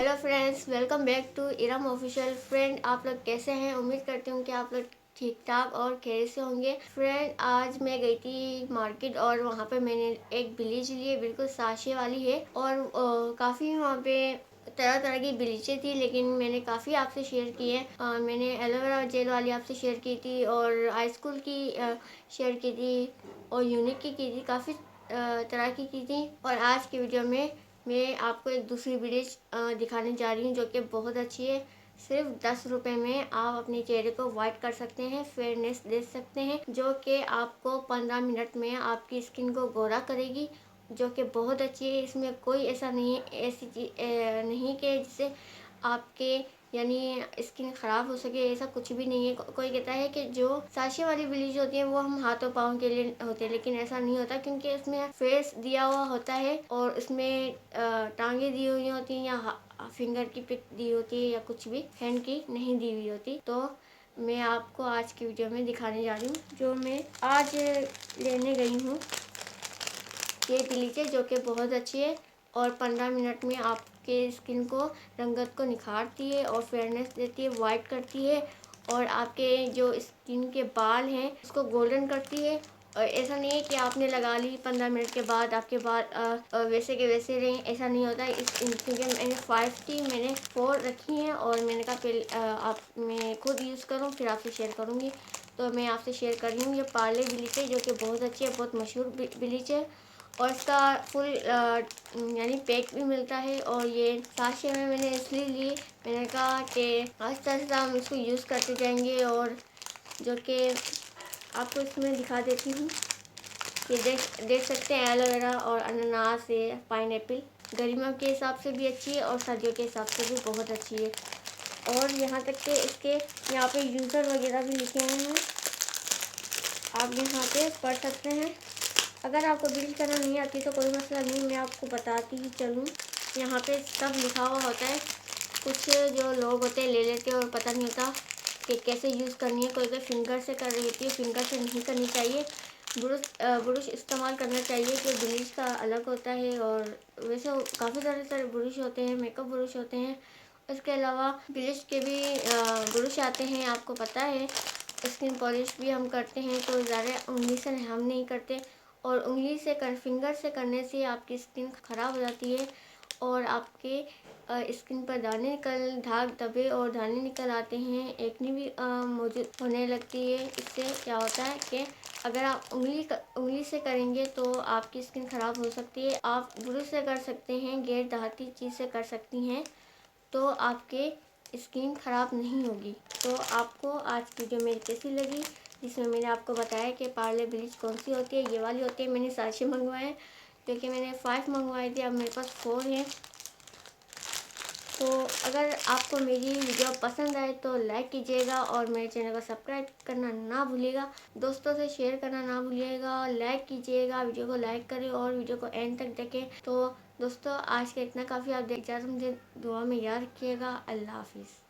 Hello friends, welcome back to Iram official. Friend, आप लोग कैसे हैं? उम्मीद करती हूँ कि आप लोग ठीक ठाक और खैरियत से होंगे। फ्रेंड, आज मैं गई थी मार्केट और वहाँ पे मैंने एक ब्लीच ली है, बिल्कुल साशे वाली है। और काफ़ी वहाँ पे तरह तरह की ब्लीचें थी, लेकिन मैंने काफ़ी आपसे शेयर की है। मैंने एलोवेरा जेल वाली आपसे शेयर की थी और आइसकूल की शेयर की थी और यूनिक की थी। काफ़ी तरह की थी। और आज की वीडियो में मैं आपको एक दूसरी ब्लीच दिखाने जा रही हूँ जो कि बहुत अच्छी है। सिर्फ 10 रुपये में आप अपने चेहरे को वाइट कर सकते हैं, फेयरनेस दे सकते हैं, जो कि आपको 15 मिनट में आपकी स्किन को गोरा करेगी, जो कि बहुत अच्छी है। इसमें कोई ऐसा नहीं है, ऐसी चीज नहीं कि जिससे आपके यानी स्किन ख़राब हो सके, ऐसा कुछ भी नहीं है। कोई कहता है कि जो साशे वाली ब्लीच होती है वो हम हाथों पाँव के लिए होते हैं, लेकिन ऐसा नहीं होता, क्योंकि इसमें फेस दिया हुआ होता है और इसमें टांगे दी हुई होती हैं या फिंगर की पिक दी होती है या कुछ भी हैंड की नहीं दी हुई होती। तो मैं आपको आज की वीडियो में दिखाने जा रही हूँ जो मैं आज लेने गई हूँ। ये ब्लीच है जो कि बहुत अच्छी है और 15 मिनट में आपके स्किन को रंगत को निखारती है और फेयरनेस देती है, वाइट करती है और आपके जो स्किन के बाल हैं उसको गोल्डन करती है। और ऐसा नहीं है कि आपने लगा ली 15 मिनट के बाद आपके बाल वैसे के वैसे रहें, ऐसा नहीं होता है। क्योंकि मैंने 5 थी, मैंने 4 रखी हैं और मैंने कहा पहले आप मैं खुद यूज़ करूँ फिर आपसे शेयर करूँगी। तो मैं आपसे शेयर कर रही हूँ ये पार्ले ब्लीच है जो कि बहुत अच्छी है, बहुत मशहूर ब्लीच है और इसका फुल यानी पैक भी मिलता है। और ये साशे में मैंने इसलिए ली, मैंने कहा कि आस्ते आस्ते हम इसको यूज़ करते जाएंगे। और जो कि आपको इसमें दिखा देती हूँ कि देख सकते हैं एलोवेरा और अनानास है, पाइनएप्पल। गर्मियों के हिसाब से भी अच्छी है और सर्दियों के हिसाब से भी बहुत अच्छी है। और यहाँ तक कि इसके यहाँ पे यूज़र वगैरह भी लिखे हुए हैं, आप यहाँ पे पढ़ सकते हैं। अगर आपको ब्लीच करना नहीं आती तो कोई मसला नहीं, मैं आपको बताती ही चलूँ। यहाँ पे सब लिखा हुआ होता है। कुछ जो लोग होते हैं ले लेते हैं और पता नहीं होता कि कैसे यूज़ करनी है। कोई कोई फिंगर से कर रही होती है, फिंगर से नहीं करनी चाहिए। ब्रश इस्तेमाल करना चाहिए कि ब्लीच का अलग होता है। और वैसे काफ़ी सारे ब्रश होते हैं, मेकअप ब्रश होते हैं। इसके अलावा ब्लीच के भी ब्रश आते हैं, आपको पता है। स्किन पॉलिश भी हम करते हैं तो ज़्यादा उंगली से हम नहीं करते, और उंगली से फिंगर से करने से आपकी स्किन ख़राब हो जाती है और आपके स्किन पर दाने निकल दाग धब्बे और दाने निकल आते हैं, एक्ने भी मौजूद होने लगती है। इससे क्या होता है कि अगर आप उंगली से करेंगे तो आपकी स्किन ख़राब हो सकती है। आप ब्रश से कर सकते हैं, गैर दहाती चीज़ से कर सकती हैं, तो आपके स्किन ख़राब नहीं होगी। तो आपको आज की वीडियो मेरी कैसी लगी, जिसमें मैंने आपको बताया कि पार्ले ब्लीच कौन सी होती है। ये वाली होती है। मैंने साशे मंगवाए हैं क्योंकि मैंने 5 मंगवाए थे, अब मेरे पास 4 हैं। तो अगर आपको मेरी वीडियो पसंद आए तो लाइक कीजिएगा और मेरे चैनल को सब्सक्राइब करना ना भूलिएगा, दोस्तों से शेयर करना ना भूलिएगा, लाइक कीजिएगा, वीडियो को लाइक करें और वीडियो को एंड तक देखें। तो दोस्तों आज का इतना काफ़ी, आप इजाज़त मुझे दुआ में याद रखिएगा। अल्लाह हाफिज़।